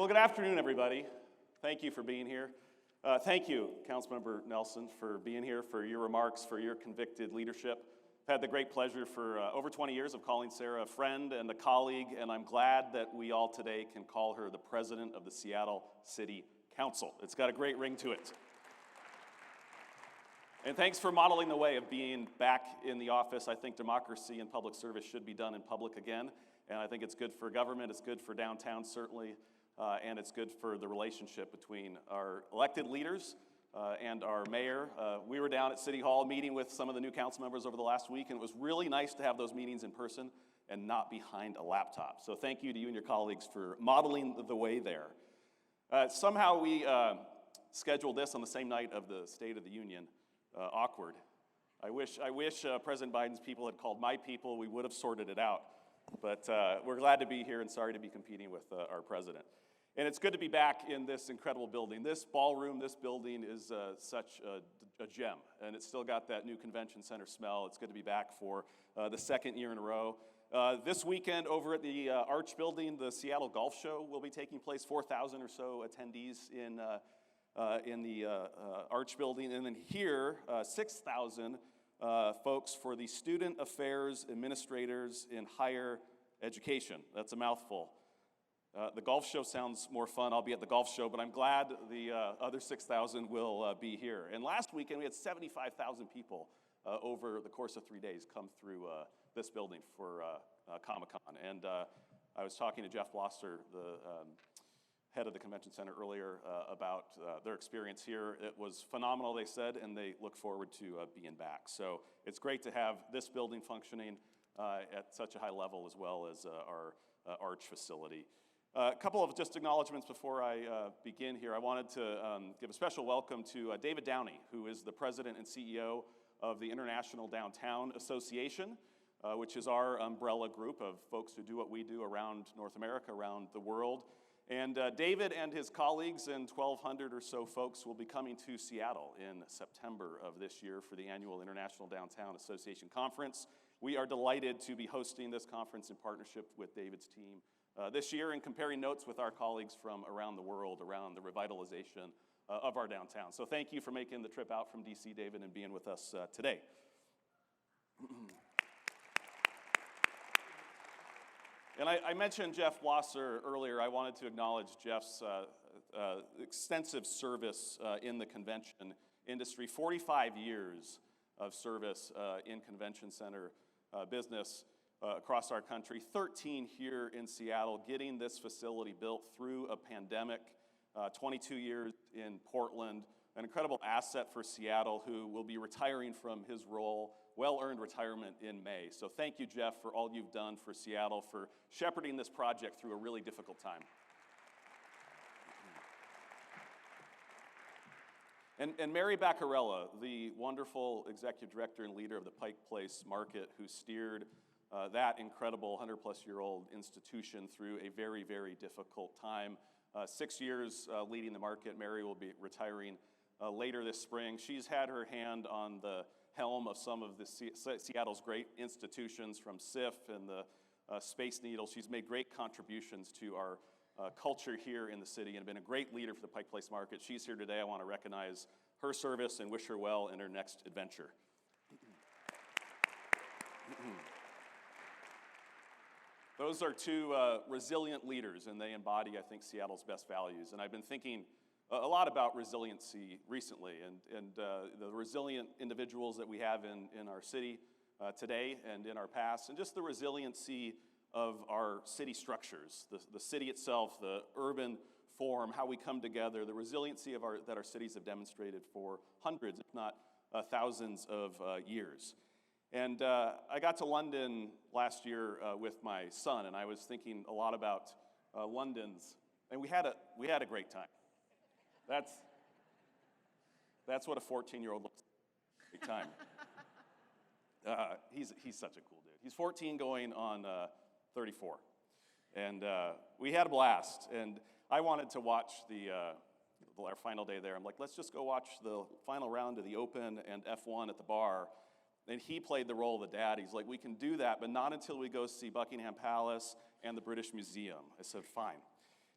Well, good afternoon, everybody. Thank you for being here. Thank you, Councilmember Nelson, for being here, for your remarks, for your convicted leadership. I've had the great pleasure for over 20 years of calling Sarah a friend and a colleague, and I'm glad that we all today can call her the president of the Seattle City Council. It's got a great ring to it. And thanks for modeling the way of being back in the office. I think democracy and public service should be done in public again, and I think it's good for government, it's good for downtown certainly, and it's good for the relationship between our elected leaders and our mayor. We were down at City Hall meeting with some of the new council members over the last week, and it was really nice to have those meetings in person and not behind a laptop. So thank you to you and your colleagues for modeling the way there. Somehow we scheduled this on the same night of the State of the Union. Awkward. I wish President Biden's people had called my people. We would have sorted it out. But we're glad to be here and sorry to be competing with our president. And it's good to be back in this incredible building. This ballroom, this building is such a gem. And it's still got that new convention center smell. It's good to be back for the second year in a row. This weekend over at the Arch Building, the Seattle Golf Show will be taking place. 4,000 or so attendees in the Arch Building. And then here, 6,000 folks for the Student Affairs Administrators in Higher Education. That's a mouthful. The golf show sounds more fun. I'll be at the golf show, but I'm glad the other 6,000 will be here. And last weekend, we had 75,000 people over the course of 3 days come through this building for Comic-Con. And I was talking to Jeff Blosser, the head of the convention center earlier about their experience here. It was phenomenal, they said, and they look forward to being back. So it's great to have this building functioning at such a high level as well as our Arch facility. A couple of just acknowledgments before I begin here. I wanted to give a special welcome to David Downey, who is the president and CEO of the International Downtown Association, which is our umbrella group of folks who do what we do around North America, around the world. And David and his colleagues and 1,200 or so folks will be coming to Seattle in September of this year for the annual International Downtown Association Conference. We are delighted to be hosting this conference in partnership with David's team this year and comparing notes with our colleagues from around the world around the revitalization of our downtown. So thank you for making the trip out from DC, David, and being with us today. And I mentioned Jeff Blosser earlier. I wanted to acknowledge Jeff's extensive service in the convention industry, 45 years of service in convention center business across our country, 13 here in Seattle, getting this facility built through a pandemic, 22 years in Portland, an incredible asset for Seattle, who will be retiring from his role, well-earned retirement in May. So thank you, Jeff, for all you've done for Seattle, for shepherding this project through a really difficult time. And Mary Baccarella, the wonderful executive director and leader of the Pike Place Market, who steered that incredible 100-plus-year-old institution through a very, very difficult time. 6 years leading the market. Mary will be retiring later this spring. She's had her hand on the helm of some of the Seattle's great institutions, from SIF and the Space Needle. She's made great contributions to our culture here in the city and been a great leader for the Pike Place Market. She's here today. I want to recognize her service and wish her well in her next adventure. Those are two resilient leaders, and they embody, I think, Seattle's best values. And I've been thinking a lot about resiliency recently, and the resilient individuals that we have in our city today and in our past, and just the resiliency of our city structures, the city itself, the urban form, how we come together, the resiliency of that our cities have demonstrated for hundreds, if not thousands of years. And I got to London last year with my son, and I was thinking a lot about London's, and we had a great time. That's what a 14-year-old looks like. Great time. He's such a cool dude. He's 14 going on 34. And we had a blast. And I wanted to watch our final day there. I'm like, let's just go watch the final round of the Open and F1 at the bar. And he played the role of the dad. He's like, we can do that, but not until we go see Buckingham Palace and the British Museum. I said, fine.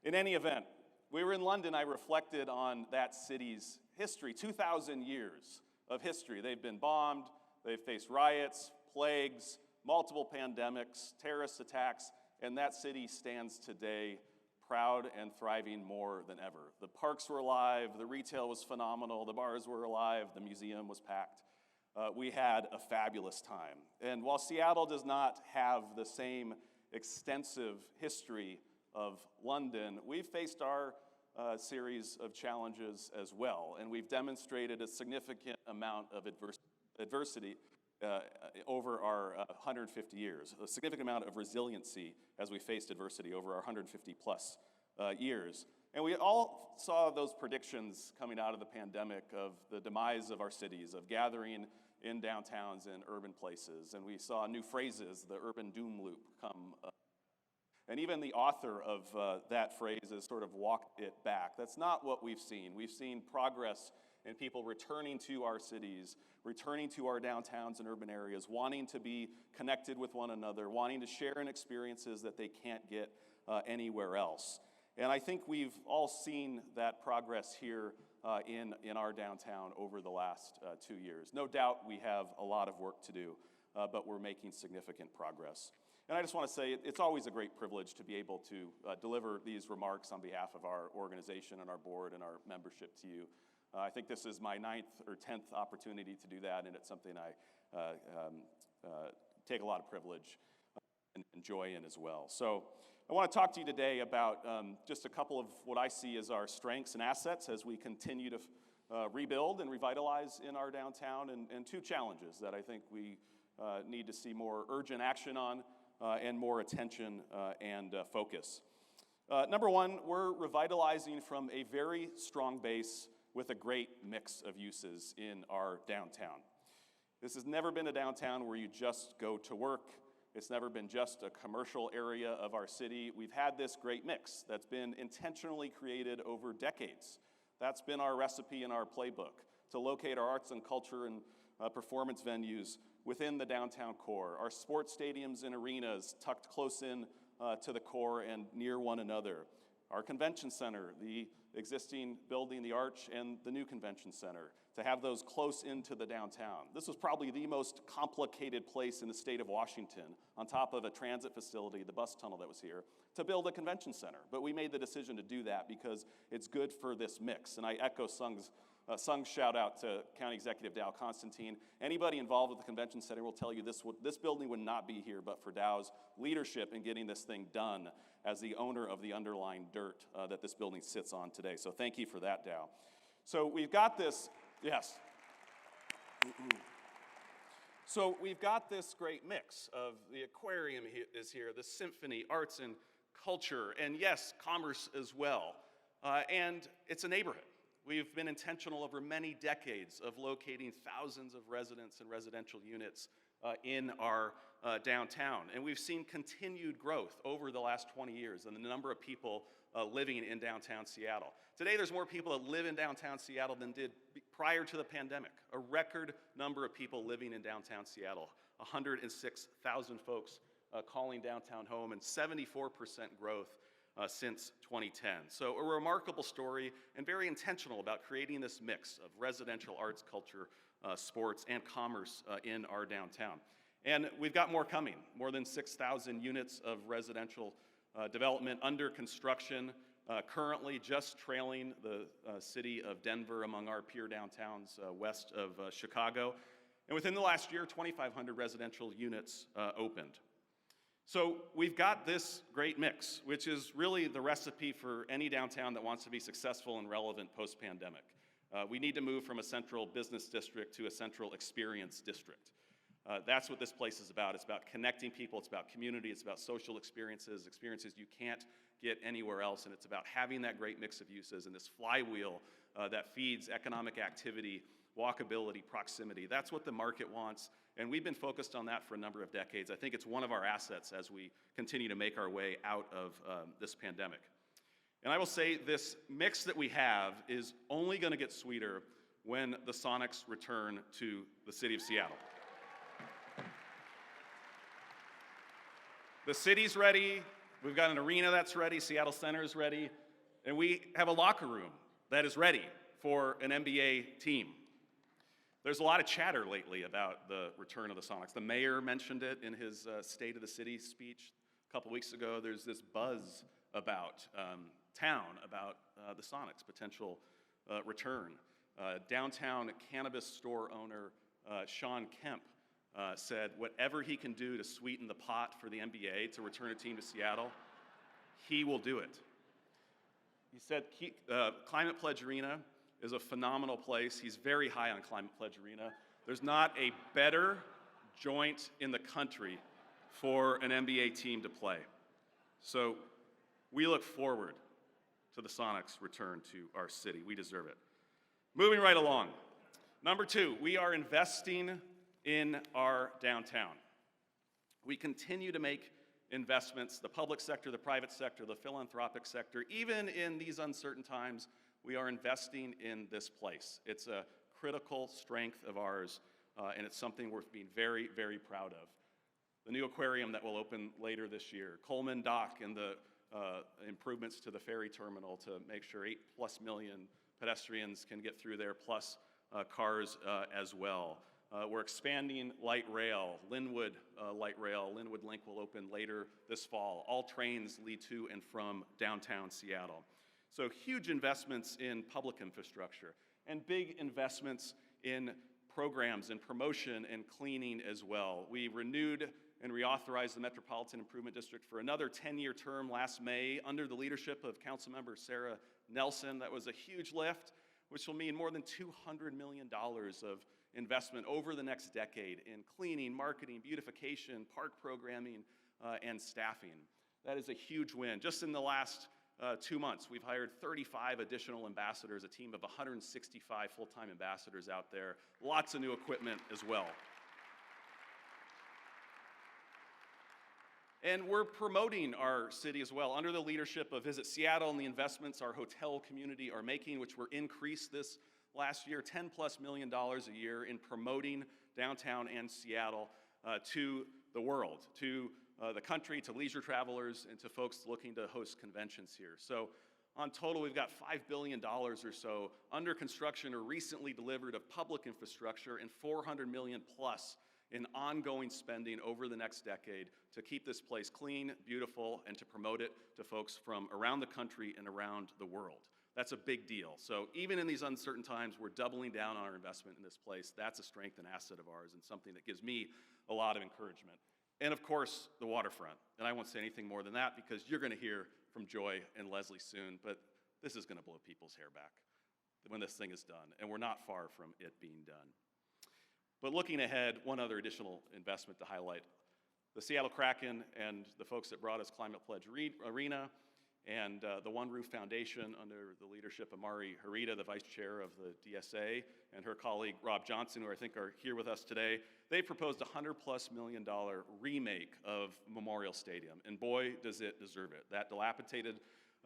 In any event, we were in London. I reflected on that city's history, 2,000 years of history. They've been bombed, they've faced riots, plagues, multiple pandemics, terrorist attacks, and that city stands today proud and thriving more than ever. The parks were alive, the retail was phenomenal, the bars were alive, the museum was packed. We had a fabulous time. And while Seattle does not have the same extensive history of London, we've faced our series of challenges as well, and we've demonstrated a significant amount of adversity over our 150 years, a significant amount of resiliency as we faced adversity over our 150 plus years. And we all saw those predictions coming out of the pandemic of the demise of our cities, of gathering in downtowns and urban places. And we saw new phrases, the urban doom loop, come up. And even the author of that phrase has sort of walked it back. That's not what we've seen. We've seen progress in people returning to our cities, returning to our downtowns and urban areas, wanting to be connected with one another, wanting to share in experiences that they can't get anywhere else. And I think we've all seen that progress here in our downtown over the last 2 years. No doubt we have a lot of work to do, but we're making significant progress. And I just want to say it's always a great privilege to be able to deliver these remarks on behalf of our organization and our board and our membership to you. I think this is my 9th or 10th opportunity to do that, and it's something I take a lot of privilege and joy in as well. So I want to talk to you today about just a couple of what I see as our strengths and assets as we continue to rebuild and revitalize in our downtown, and 2 challenges that I think we need to see more urgent action on and more attention and focus. Number 1, we're revitalizing from a very strong base with a great mix of uses in our downtown. This has never been a downtown where you just go to work. It's never been just a commercial area of our city. We've had this great mix that's been intentionally created over decades. That's been our recipe and our playbook, to locate our arts and culture and performance venues within the downtown core. Our sports stadiums and arenas tucked close in to the core and near one another. Our convention center, the existing building, the Arch, and the new convention center, to have those close into the downtown. This was probably the most complicated place in the state of Washington, on top of a transit facility, the bus tunnel that was here, to build a convention center. But we made the decision to do that because it's good for this mix. And I echo Sung's shout out to County Executive Dow Constantine. Anybody involved with the convention center will tell you this building would not be here but for Dow's leadership in getting this thing done as the owner of the underlying dirt that this building sits on today. So thank you for that, Dow. So we've got this, yes. So we've got this great mix of the aquarium is here, the symphony, arts and culture, and yes, commerce as well. And it's a neighborhood. We've been intentional over many decades of locating thousands of residents and residential units in our downtown. And we've seen continued growth over the last 20 years in the number of people living in downtown Seattle. Today, there's more people that live in downtown Seattle than did prior to the pandemic. A record number of people living in downtown Seattle, 106,000 folks calling downtown home, and 74% growth since 2010. So a remarkable story, and very intentional about creating this mix of residential arts, culture, sports, and commerce in our downtown. And we've got more coming, more than 6,000 units of residential development under construction, currently just trailing the city of Denver among our peer downtowns west of Chicago. And within the last year, 2,500 residential units opened. So we've got this great mix, which is really the recipe for any downtown that wants to be successful and relevant post-pandemic. We need to move from a central business district to a central experience district. That's what this place is about. It's about connecting people, it's about community, it's about social experiences you can't get anywhere else, and it's about having that great mix of uses and this flywheel that feeds economic activity, walkability, proximity. That's what the market wants, and we've been focused on that for a number of decades. I think it's one of our assets as we continue to make our way out of this pandemic. And I will say this mix that we have is only going to get sweeter when the Sonics return to the city of Seattle. The city's ready, We've got an arena that's ready, Seattle Center is ready, and we have a locker room that is ready for an NBA team. There's a lot of chatter lately about the return of the Sonics. The mayor mentioned it in his State of the City speech a couple weeks ago. There's this buzz about town, about the Sonics' potential return. Downtown cannabis store owner Sean Kemp said whatever he can do to sweeten the pot for the NBA to return a team to Seattle, he will do it. He said Climate Pledge Arena is a phenomenal place. He's very high on Climate Pledge Arena. There's not a better joint in the country for an NBA team to play. So we look forward to the Sonics' return to our city. We deserve it. Moving right along. Number 2, we are investing in our downtown. We continue to make investments, the public sector, the private sector, the philanthropic sector. Even in these uncertain times, we are investing in this place. It's a critical strength of ours, and it's something worth being very, very proud of. The new aquarium that will open later this year, Coleman Dock and the improvements to the ferry terminal to make sure 8+ million pedestrians can get through there, plus cars as well. We're expanding light rail, Linwood Light Rail. Linwood Link will open later this fall. All trains lead to and from downtown Seattle. So huge investments in public infrastructure and big investments in programs and promotion and cleaning as well. We renewed and reauthorized the Metropolitan Improvement District for another 10-year term last May under the leadership of Councilmember Sarah Nelson. That was a huge lift, which will mean more than $200 million of investment over the next decade in cleaning, marketing, beautification, park programming, and staffing. That is a huge win. Just in the last 2 months, we've hired 35 additional ambassadors, a team of 165 full-time ambassadors out there. Lots of new equipment as well. And we're promoting our city as well under the leadership of Visit Seattle and the investments our hotel community are making, which were increased this last year, $10+ million a year in promoting downtown and Seattle to the world, to the country, to leisure travelers, and to folks looking to host conventions here. So on total, we've got $5 billion or so under construction or recently delivered of public infrastructure and $400 million+ in ongoing spending over the next decade to keep this place clean, beautiful, and to promote it to folks from around the country and around the world. That's a big deal. So even in these uncertain times, we're doubling down on our investment in this place. That's a strength and asset of ours and something that gives me a lot of encouragement. And of course, the waterfront. And I won't say anything more than that because you're gonna hear from Joy and Leslie soon, but this is gonna blow people's hair back when this thing is done, and we're not far from it being done. But looking ahead, one other additional investment to highlight. The Seattle Kraken and the folks that brought us Climate Pledge Arena and the One Roof Foundation under the leadership of Mari Harita, the vice chair of the DSA, and her colleague Rob Johnson, who I think are here with us today, they proposed a $100+ million remake of Memorial Stadium. And boy, does it deserve it. That dilapidated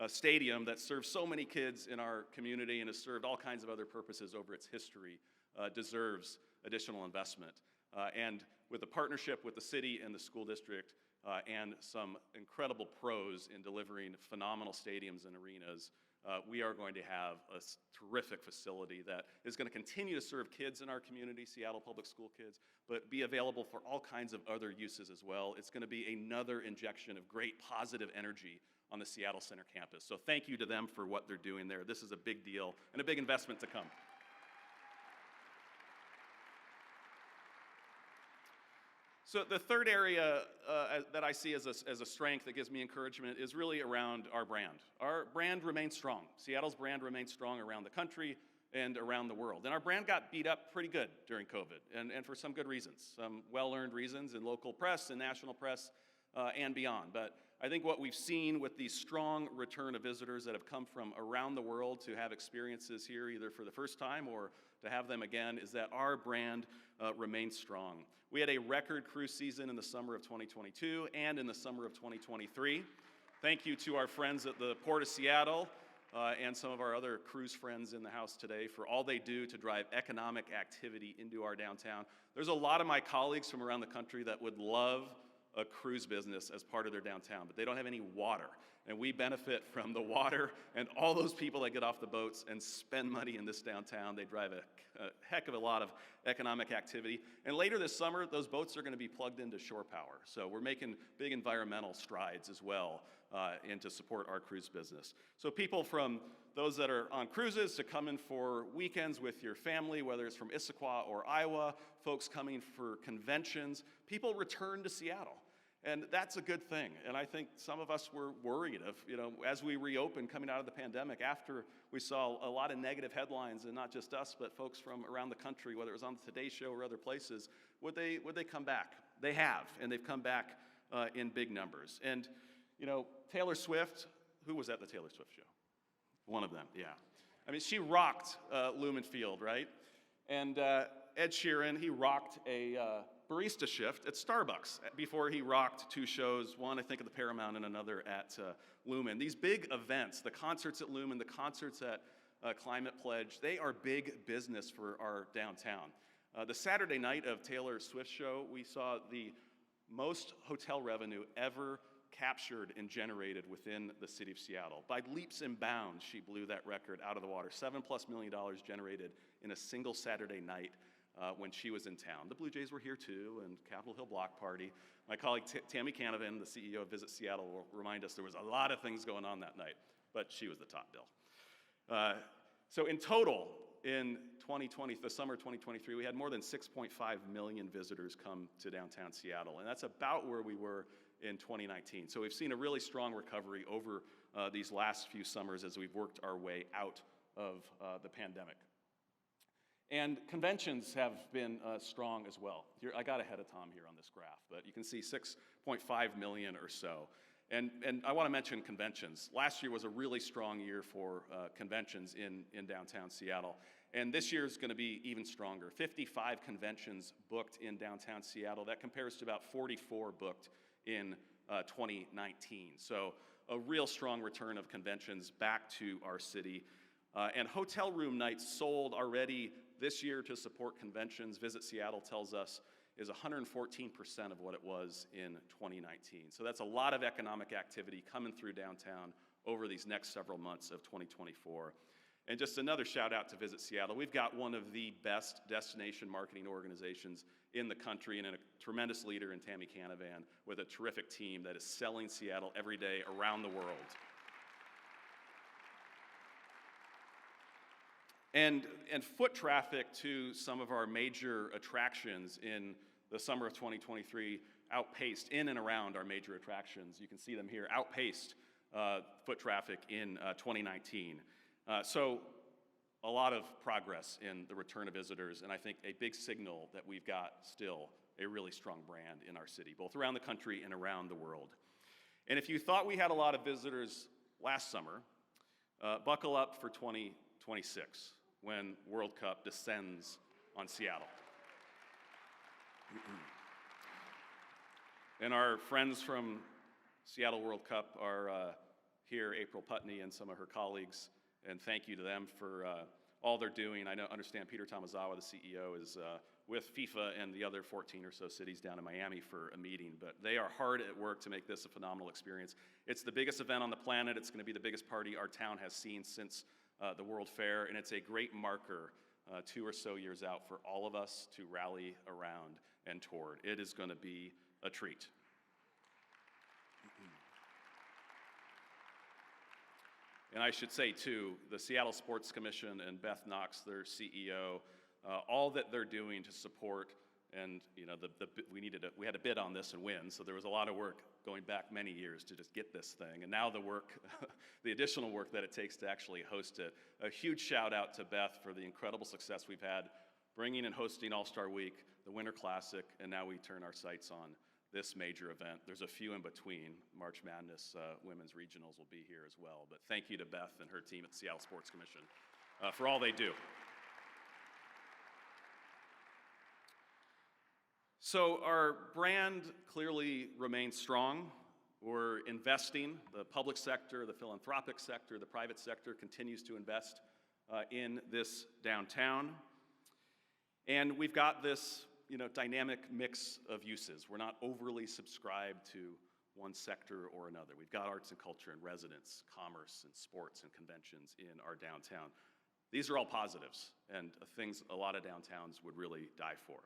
stadium that serves so many kids in our community and has served all kinds of other purposes over its history deserves additional investment. And with a partnership with the city and the school district and some incredible pros in delivering phenomenal stadiums and arenas, we are going to have a terrific facility that is going to continue to serve kids in our community, Seattle Public School kids, but be available for all kinds of other uses as well. It's going to be another injection of great positive energy on the Seattle Center campus. So thank you to them for what they're doing there. This is a big deal and a big investment to come. So the third area that I see as a strength that gives me encouragement is really around our brand. Our brand remains strong. Seattle's brand remains strong around the country and around the world. And our brand got beat up pretty good during COVID, and for some good reasons, some well-earned reasons in local press and national press and beyond. But I think what we've seen with the strong return of visitors that have come from around the world to have experiences here either for the first time or to have them again is that our brand remains strong. We had a record cruise season in the summer of 2022 and in the summer of 2023. Thank you to our friends at the Port of Seattle and some of our other cruise friends in the house today for all they do to drive economic activity into our downtown. There's a lot of my colleagues from around the country that would love a cruise business as part of their downtown, but they don't have any water. And we benefit from the water and all those people that get off the boats and spend money in this downtown. They drive a heck of a lot of economic activity. And later this summer, those boats are going to be plugged into shore power. So we're making big environmental strides as well and to support our cruise business. So people from those that are on cruises to come in for weekends with your family, whether it's from Issaquah or Iowa, folks coming for conventions, people return to Seattle. And that's a good thing. And I think some of us were worried of, as we reopened coming out of the pandemic, after we saw a lot of negative headlines, and not just us, but folks from around the country, whether it was on the Today Show or other places, would they come back? They have, and they've come back in big numbers. And, Taylor Swift, who was at the Taylor Swift show? One of them, yeah. I mean, she rocked Lumen Field, right? And Ed Sheeran, he rocked a barista shift at Starbucks before he rocked two shows, one I think at the Paramount and another at Lumen. These big events, the concerts at Lumen, the concerts at Climate Pledge, they are big business for our downtown. The Saturday night of Taylor Swift's show, we saw the most hotel revenue ever captured and generated within the city of Seattle. By leaps and bounds, she blew that record out of the water. $7+ million generated in a single Saturday night when she was in town. The Blue Jays were here too, and Capitol Hill Block Party. My colleague Tammy Canavan, the CEO of Visit Seattle, will remind us there was a lot of things going on that night, but she was the top bill. So in total, in the summer of 2023, we had more than 6.5 million visitors come to downtown Seattle, and that's about where we were in 2019. So we've seen a really strong recovery over these last few summers as we've worked our way out of the pandemic. And conventions have been strong as well. I got ahead of Tom here on this graph, but you can see 6.5 million or so. And I want to mention conventions. Last year was a really strong year for conventions in downtown Seattle. And this year is going to be even stronger. 55 conventions booked in downtown Seattle. That compares to about 44 booked in 2019. So a real strong return of conventions back to our city. And hotel room nights sold already this year to support conventions, Visit Seattle tells us, is 114% of what it was in 2019. So that's a lot of economic activity coming through downtown over these next several months of 2024. And just another shout out to Visit Seattle. We've got one of the best destination marketing organizations in the country and a tremendous leader in Tammy Canavan with a terrific team that is selling Seattle every day around the world. And foot traffic to some of our major attractions in the summer of 2023 outpaced in and around our major attractions. You can see them here, outpaced foot traffic in 2019. So a lot of progress in the return of visitors, and I think a big signal that we've got still a really strong brand in our city, both around the country and around the world. And if you thought we had a lot of visitors last summer, buckle up for 2026 when World Cup descends on Seattle. And our friends from Seattle World Cup are here, April Putney and some of her colleagues, and thank you to them for all they're doing. I understand Peter Tomazawa, the CEO, is with FIFA and the other 14 or so cities down in Miami for a meeting, but they are hard at work to make this a phenomenal experience. It's the biggest event on the planet. It's going to be the biggest party our town has seen since the World Fair, and it's a great marker 2 or so years out for all of us to rally around and toward. It is going to be a treat. And I should say, too, the Seattle Sports Commission and Beth Knox, their CEO, all that they're doing to support, and we had to bid on this and win, so there was a lot of work going back many years to just get this thing. And now the work, the additional work that it takes to actually host it. A huge shout out to Beth for the incredible success we've had bringing and hosting All-Star Week, the Winter Classic, and now we turn our sights on this major event. There's a few in between. March Madness Women's Regionals will be here as well. But thank you to Beth and her team at the Seattle Sports Commission for all they do. So our brand clearly remains strong. We're investing. The public sector, the philanthropic sector, the private sector continues to invest in this downtown. And we've got this dynamic mix of uses. We're not overly subscribed to one sector or another. We've got arts and culture and residence, commerce and sports and conventions in our downtown. These are all positives and things a lot of downtowns would really die for.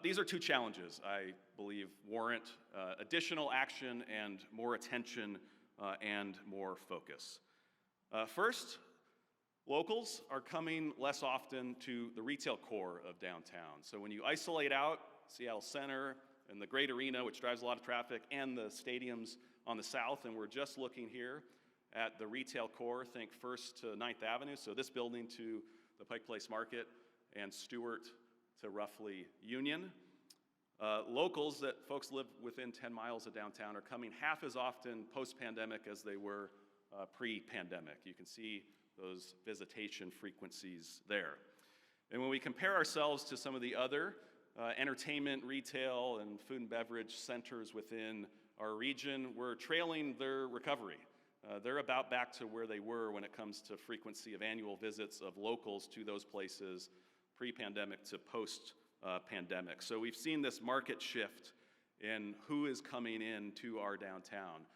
These are two challenges I believe warrant additional action and more attention and more focus. First, locals are coming less often to the retail core of downtown. So when you isolate out Seattle Center and the great arena, which drives a lot of traffic, and the stadiums on the south, and we're just looking here at the retail core, think First to 9th Avenue, so this building to the Pike Place Market, and Stewart to roughly Union. Locals, that folks live within 10 miles of downtown, are coming half as often post-pandemic as they were pre-pandemic. You can see those visitation frequencies there. And when we compare ourselves to some of the other entertainment, retail, and food and beverage centers within our region, we're trailing their recovery. They're about back to where they were when it comes to frequency of annual visits of locals to those places pre-pandemic to post-pandemic. So we've seen this market shift in who is coming in to our downtown.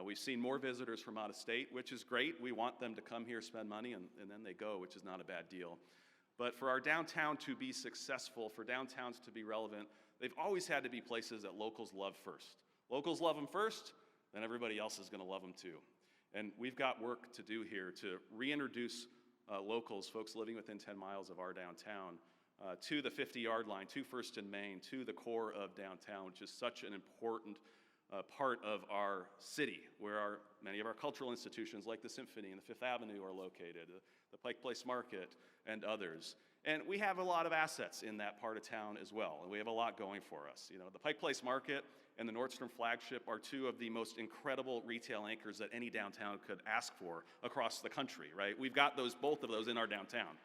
We've seen more visitors from out of state, which is great. We want them to come here, spend money, and then they go, which is not a bad deal. But for our downtown to be successful, for downtowns to be relevant, they've always had to be places that locals love first. Locals love them first, then everybody else is gonna love them too. And we've got work to do here to reintroduce locals, folks living within 10 miles of our downtown, to the 50-yard line, to First and Main, to the core of downtown, which is such an important part of our city, where many of our cultural institutions like the Symphony and the Fifth Avenue are located, the Pike Place Market and others. And we have a lot of assets in that part of town as well, and we have a lot going for us. You know, the Pike Place Market and the Nordstrom flagship are two of the most incredible retail anchors that any downtown could ask for across the country, right? We've got both of those in our downtown.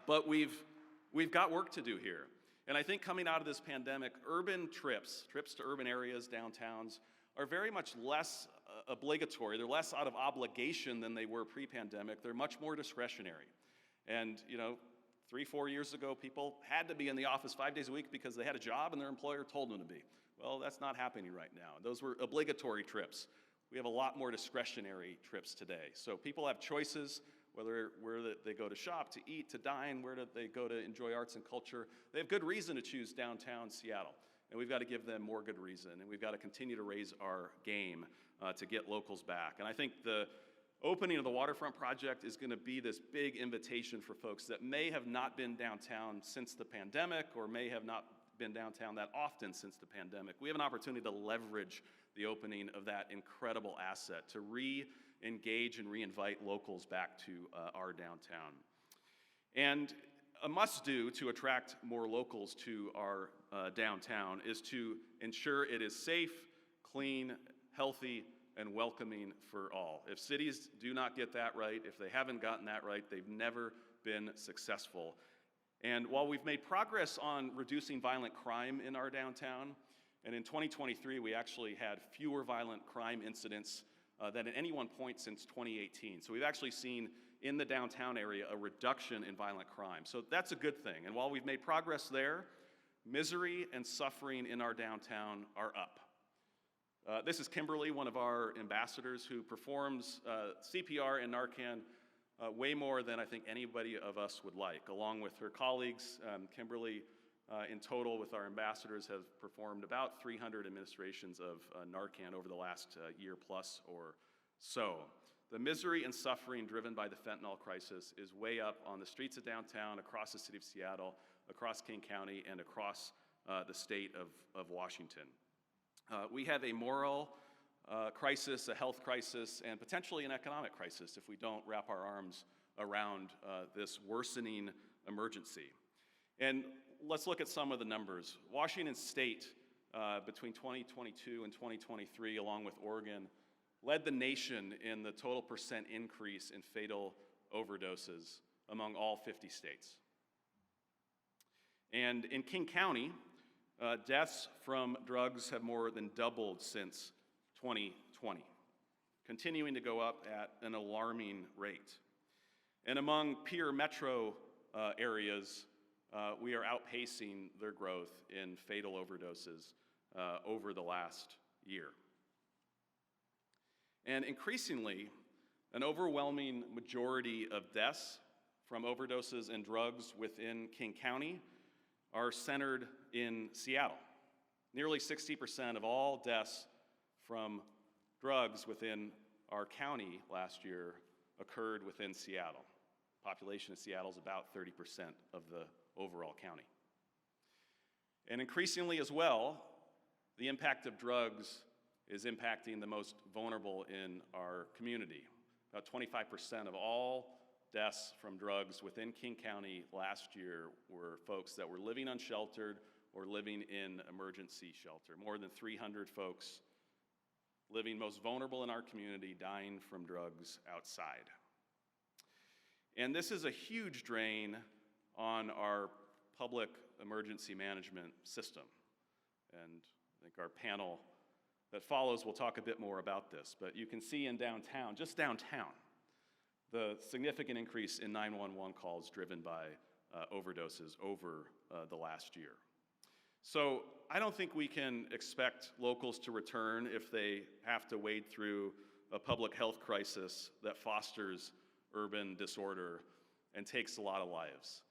But we've got work to do here. And I think coming out of this pandemic, urban trips to urban areas, downtowns, are very much less obligatory. They're less out of obligation than they were pre-pandemic. They're much more discretionary. And 3-4 years ago, people had to be in the office 5 days a week because they had a job and their employer told them to be. Well, that's not happening right now. Those were obligatory trips. We have a lot more discretionary trips today. So people have choices, where they go to shop, to eat, to dine, where do they go to enjoy arts and culture. They have good reason to choose downtown Seattle. And we've got to give them more good reason. And we've got to continue to raise our game to get locals back. And I think the opening of the waterfront project is going to be this big invitation for folks that may have not been downtown since the pandemic, or may have not been downtown that often since the pandemic. We have an opportunity to leverage the opening of that incredible asset to re-engage and re-invite locals back to our downtown. And a must-do to attract more locals to our downtown is to ensure it is safe, clean, healthy, and welcoming for all. If cities do not get that right, if they haven't gotten that right, they've never been successful. And while we've made progress on reducing violent crime in our downtown, and in 2023 we actually had fewer violent crime incidents than at any one point since 2018. So we've actually seen in the downtown area a reduction in violent crime. So that's a good thing. And while we've made progress there, misery and suffering in our downtown are up. This is Kimberly, one of our ambassadors, who performs CPR and Narcan way more than I think anybody of us would like. Along with her colleagues, Kimberly, in total with our ambassadors, have performed about 300 administrations of Narcan over the last year plus or so. The misery and suffering driven by the fentanyl crisis is way up on the streets of downtown, across the city of Seattle, across King County, and across the state of Washington. We have a moral crisis, a health crisis, and potentially an economic crisis if we don't wrap our arms around this worsening emergency. And let's look at some of the numbers. Washington State, between 2022 and 2023, along with Oregon, led the nation in the total percent increase in fatal overdoses among all 50 states. And in King County, deaths from drugs have more than doubled since 2020, continuing to go up at an alarming rate. And among peer metro areas, we are outpacing their growth in fatal overdoses over the last year. And increasingly, an overwhelming majority of deaths from overdoses and drugs within King County are centered in Seattle. Nearly 60% of all deaths from drugs within our county last year occurred within Seattle. Population of Seattle is about 30% of the overall county. And increasingly as well, the impact of drugs is impacting the most vulnerable in our community. About 25% of all deaths from drugs within King County last year were folks that were living unsheltered or living in emergency shelter. More than 300 folks living most vulnerable in our community dying from drugs outside. And this is a huge drain on our public emergency management system. And I think our panel that follows will talk a bit more about this. But you can see in downtown, just downtown, the significant increase in 911 calls driven by overdoses over the last year. So I don't think we can expect locals to return if they have to wade through a public health crisis that fosters urban disorder and takes a lot of lives.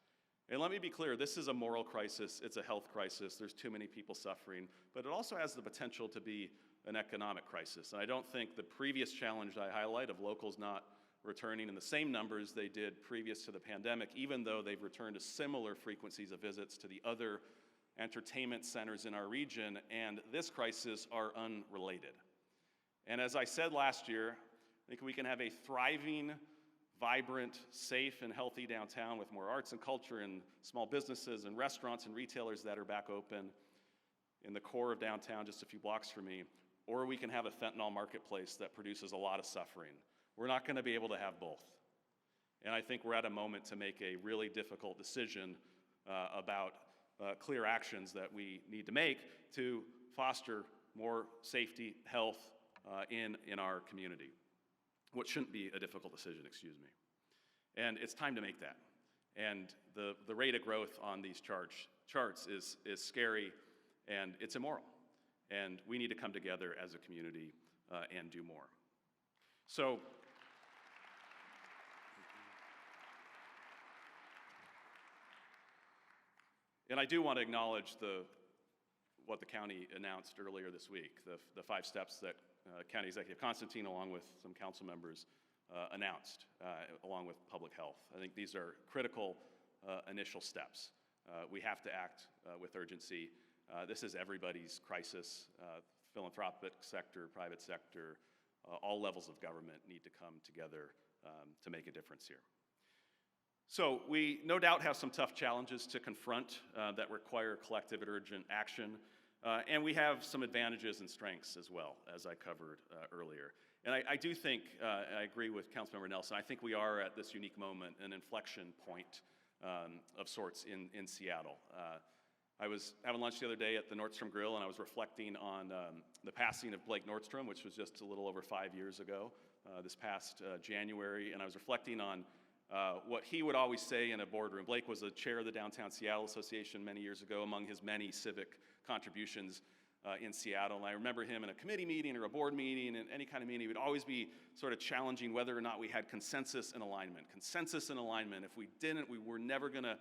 And let me be clear, this is a moral crisis, it's a health crisis, there's too many people suffering, but it also has the potential to be an economic crisis. And I don't think the previous challenge I highlight of locals not returning in the same numbers they did previous to the pandemic, even though they've returned to similar frequencies of visits to the other entertainment centers in our region, and this crisis are unrelated. And as I said last year, I think we can have a thriving, vibrant, safe, and healthy downtown with more arts and culture and small businesses and restaurants and retailers that are back open in the core of downtown just a few blocks from me, or we can have a fentanyl marketplace that produces a lot of suffering. We're not going to be able to have both. And I think we're at a moment to make a really difficult decision about clear actions that we need to make to foster more safety, health in our community. What shouldn't be a difficult decision, excuse me. And it's time to make that. And the rate of growth on these charts is scary and it's immoral. And we need to come together as a community and do more. So, and I do want to acknowledge what the county announced earlier this week, the 5 steps that County Executive Constantine, along with some council members, announced, along with public health. I think these are critical initial steps. We have to act with urgency. This is everybody's crisis. Philanthropic sector, private sector, all levels of government need to come together to make a difference here. So we no doubt have some tough challenges to confront that require collective and urgent action. And we have some advantages and strengths as well, as I covered earlier. And I do think, I agree with Councilmember Nelson, I think we are at this unique moment, an inflection point of sorts in Seattle. I was having lunch the other day at the Nordstrom Grill, and I was reflecting on the passing of Blake Nordstrom, which was just a little over 5 years ago, this past January, and I was reflecting on what he would always say in a boardroom. Blake was the chair of the Downtown Seattle Association many years ago, among his many civic contributions in Seattle. And I remember him in a committee meeting or a board meeting, and any kind of meeting, he would always be sort of challenging whether or not we had consensus and alignment. Consensus and alignment. If we didn't, we were never going to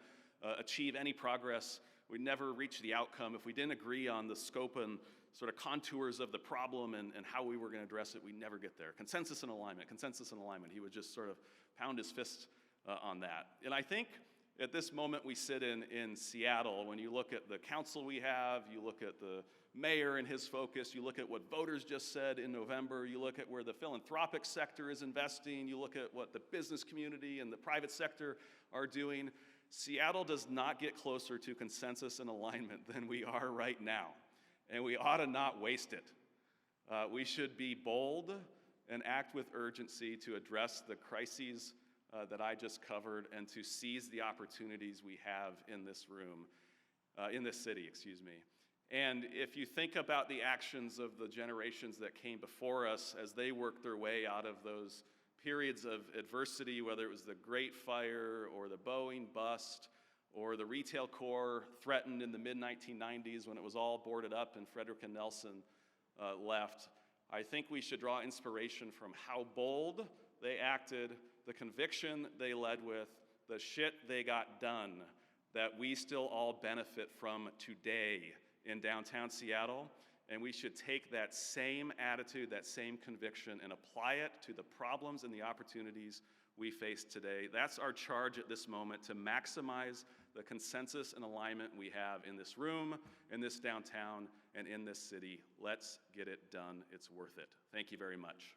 achieve any progress. We'd never reach the outcome. If we didn't agree on the scope and sort of contours of the problem and how we were going to address it, we'd never get there. Consensus and alignment, consensus and alignment. He would just sort of pound his fist on that. And I think at this moment we sit in Seattle, when you look at the council we have, you look at the mayor and his focus, you look at what voters just said in November, you look at where the philanthropic sector is investing, you look at what the business community and the private sector are doing, Seattle does not get closer to consensus and alignment than we are right now. And we ought to not waste it. We should be bold and act with urgency to address the crises that I just covered and to seize the opportunities we have in this room, in this city, excuse me. And if you think about the actions of the generations that came before us as they worked their way out of those periods of adversity, whether it was the Great Fire or the Boeing bust or the retail core threatened in the mid-1990s when it was all boarded up and Frederick and Nelson left. I think we should draw inspiration from how bold they acted, the conviction they led with, the shit they got done that we still all benefit from today in downtown Seattle. And we should take that same attitude, that same conviction, and apply it to the problems and the opportunities we face today. That's our charge at this moment, to maximize the consensus and alignment we have in this room, in this downtown, and in this city. Let's get it done. It's worth it. Thank you very much.